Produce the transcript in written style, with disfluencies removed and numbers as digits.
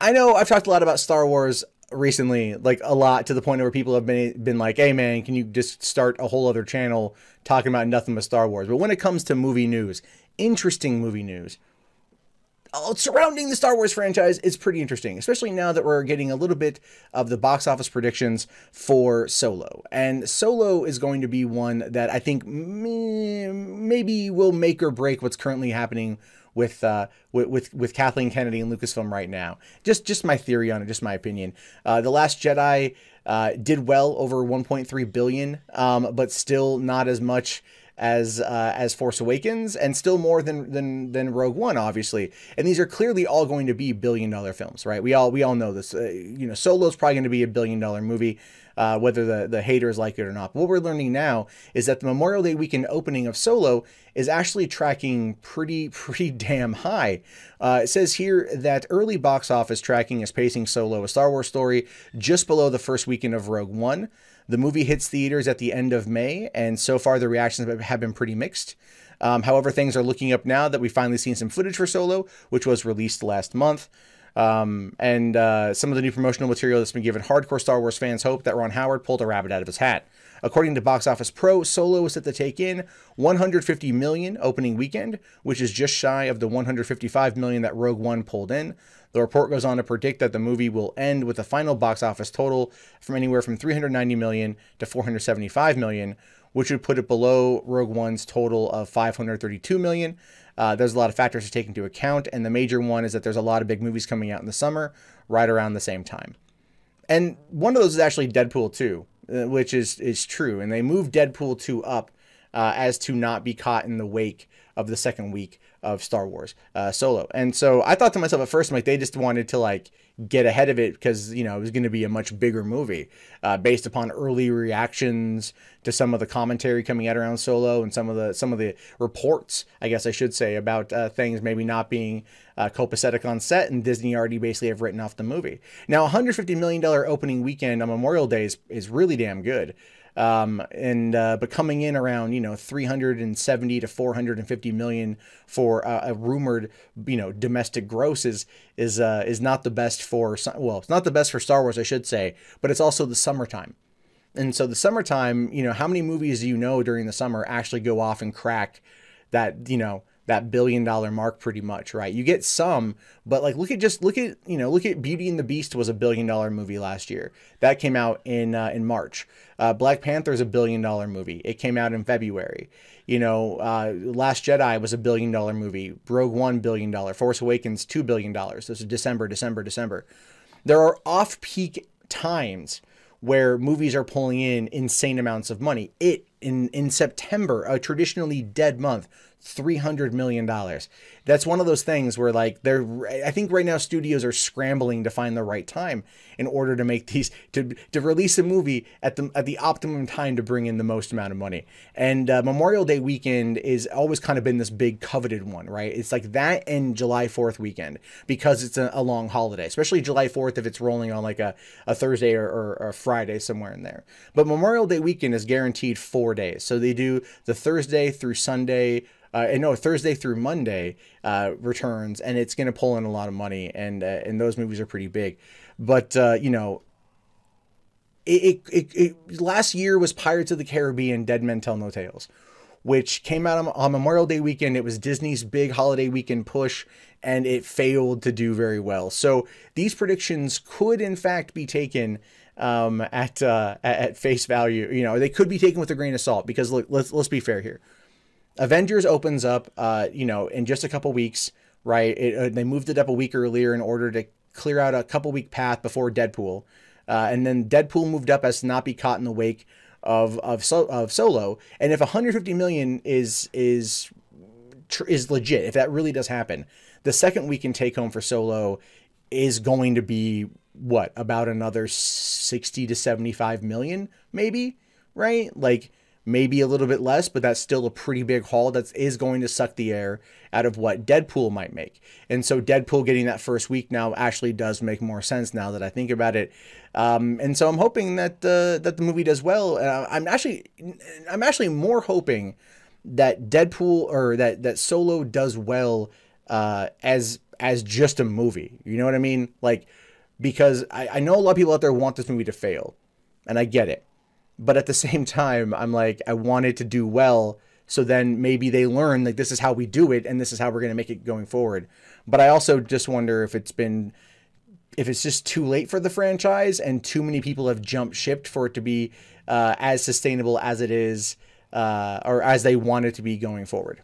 I know I've talked a lot about Star Wars recently, like a lot, to the point where people have been like, "Hey man, can you just start a whole other channel talking about nothing but Star Wars?" But when it comes to movie news, interesting movie news surrounding the Star Wars franchise is pretty interesting, especially now that we're getting a little bit of the box office predictions for Solo. And Solo is going to be one that I think maybe will make or break what's currently happening with Kathleen Kennedy and Lucasfilm right now. Just my theory on it, just my opinion. The Last Jedi did well, over 1.3 billion, but still not as much as Force Awakens, and still more than Rogue One, obviously. And these are clearly all going to be billion-dollar films, right? We all know this. Solo's probably going to be a billion-dollar movie, whether the haters like it or not. But what we're learning now is that the Memorial Day weekend opening of Solo is actually tracking pretty damn high. It says here that early box office tracking is pacing Solo, a Star Wars story, just below the first weekend of Rogue One. The movie hits theaters at the end of May, and so far the reactions have been pretty mixed. However, things are looking up now that we've finally seen some footage for Solo, which was released last month. Some of the new promotional material that's been given hardcore Star Wars fans hope that Ron Howard pulled a rabbit out of his hat. According to Box Office Pro, Solo is set to take in $150 million opening weekend, which is just shy of the $155 million that Rogue One pulled in. The report goes on to predict that the movie will end with a final box office total from anywhere from $390 million to $475 million, which would put it below Rogue One's total of $532 million. There's a lot of factors to take into account, and the major one is that there's a lot of big movies coming out in the summer right around the same time. And one of those is actually Deadpool 2, which is true, and they moved Deadpool 2 up as to not be caught in the wake of the second week of Star Wars Solo. And so I thought to myself at first, like, they just wanted to get ahead of it because, it was going to be a much bigger movie based upon early reactions to some of the commentary coming out around Solo and some of the reports, I guess I should say, about things maybe not being copacetic on set, and Disney already basically have written off the movie. Now, $150 million opening weekend on Memorial Day is really damn good. But coming in around 370 to 450 million for a rumored domestic gross is not the best for, well, it's not the best for Star Wars, I should say, but it's also the summertime. And so the summertime, how many movies do during the summer actually go off and crack that that $1 billion mark pretty much, right? You get some, but look at Beauty and the Beast was a $1 billion movie last year. That came out in March. Black Panther is a $1 billion movie. It came out in February. Last Jedi was a $1 billion movie. Rogue One, $1 billion. Force Awakens, $2 billion. This is December. There are off-peak times where movies are pulling in insane amounts of money. In September, a traditionally dead month, $300 million. That's one of those things where I think right now studios are scrambling to find the right time in order to make these, to release a movie at the optimum time to bring in the most amount of money. And Memorial Day weekend is always kind of been this big coveted one, right? It's like that and July 4th weekend, because it's a long holiday, especially July 4th if it's rolling on a Thursday or a Friday, somewhere in there. But Memorial Day weekend is guaranteed 4 days. So they do the Thursday through Sunday, Thursday through Monday returns, and it's going to pull in a lot of money, and those movies are pretty big. But last year was Pirates of the Caribbean: Dead Men Tell No Tales, which came out on Memorial Day weekend. It was Disney's big holiday weekend push, and it failed to do very well. So these predictions could in fact be taken at face value. They could be taken with a grain of salt, because look, let's be fair here. Avengers opens up, in just a couple weeks, right? They moved it up a week earlier in order to clear out a couple week path before Deadpool. And then Deadpool moved up as to not be caught in the wake of Solo. And if 150 million is legit, if that really does happen, the second weekend take home for Solo is going to be about another 60 to 75 million, maybe, right? Maybe a little bit less, but that's still a pretty big haul that is going to suck the air out of what Deadpool might make. And so Deadpool getting that first week now actually does make more sense now that I think about it. And so I'm hoping that the movie does well. I'm actually more hoping that Deadpool, or that Solo does well as as just a movie. You know what I mean? Like, because I know a lot of people out there want this movie to fail, and I get it. But at the same time, I'm like, I want it to do well, so then maybe they learn, like, this is how we do it, and this is how we're going to make it going forward. But I also just wonder if it's just too late for the franchise, and too many people have jumped shipped for it to be as sustainable as it is, or as they want it to be going forward.